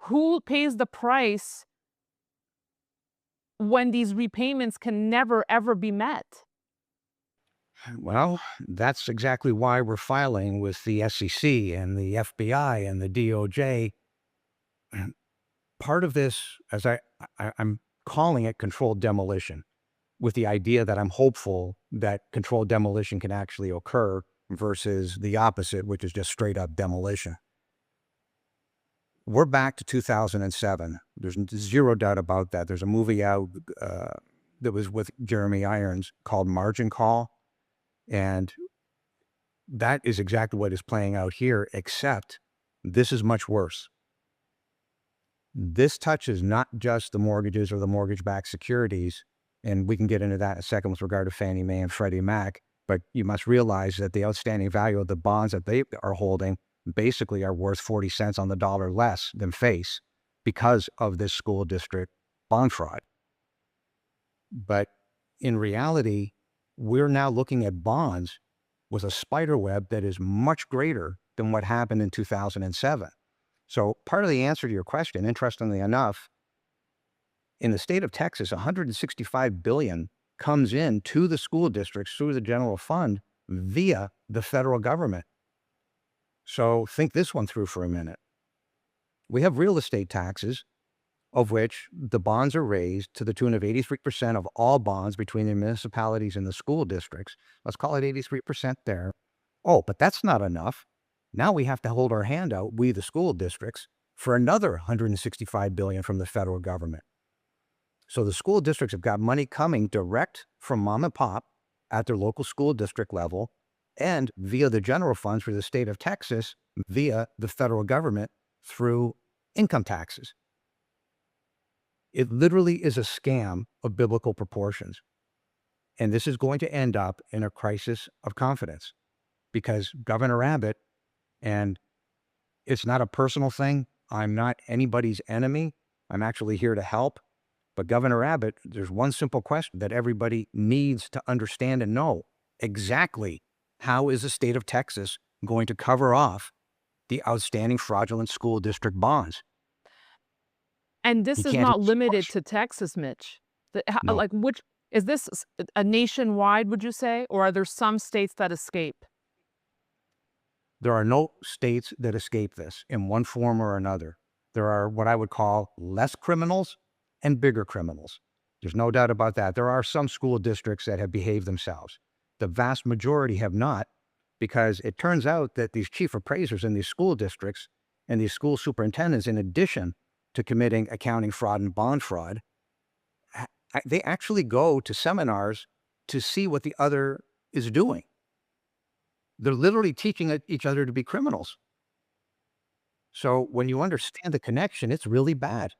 Who pays the price when these repayments can never, ever be met? Well, that's exactly why we're filing with the SEC and the FBI and the DOJ. Part of this, as I'm calling it controlled demolition, with the idea that I'm hopeful that controlled demolition can actually occur versus the opposite, which is just straight up demolition. We're back to 2007. There's zero doubt about that. There's a movie out that was with Jeremy Irons called Margin Call. And that is exactly what is playing out here, except this is much worse. This touches not just the mortgages or the mortgage-backed securities, and we can get into that in a second with regard to Fannie Mae and Freddie Mac, but you must realize that the outstanding value of the bonds that they are holding basically are worth 40 cents on the dollar less than face because of this school district bond fraud. But in reality, we're now looking at bonds with a spider web that is much greater than what happened in 2007. So part of the answer to your question, interestingly enough, in the state of Texas, 165 billion comes in to the school districts through the general fund via the federal government. So think this one through for a minute. We have real estate taxes, of which the bonds are raised to the tune of 83% of all bonds between the municipalities and the school districts. Let's call it 83% there. Oh, but that's not enough. Now we have to hold our hand out, we the school districts, for another 165 billion from the federal government. So the school districts have got money coming direct from mom and pop at their local school district level and via the general funds for the state of Texas via the federal government through income taxes. It literally is a scam of biblical proportions. And this is going to end up in a crisis of confidence because Governor Abbott, and it's not a personal thing. I'm not anybody's enemy. I'm actually here to help. But Governor Abbott, there's one simple question that everybody needs to understand and know. Exactly how is the state of Texas going to cover off the outstanding fraudulent school district bonds? And He this is can't not answer the limited question. to Texas, Mitch. No. Like, which is this a nationwide, would you say? Or are there some states that escape? There are no states that escape this in one form or another. There are what I would call less criminals and bigger criminals. There's no doubt about that. There are some school districts that have behaved themselves. The vast majority have not, because it turns out that these chief appraisers in these school districts and these school superintendents, in addition to committing accounting fraud and bond fraud, they actually go to seminars to see what the other is doing. They're literally teaching each other to be criminals. So when you understand the connection, it's really bad.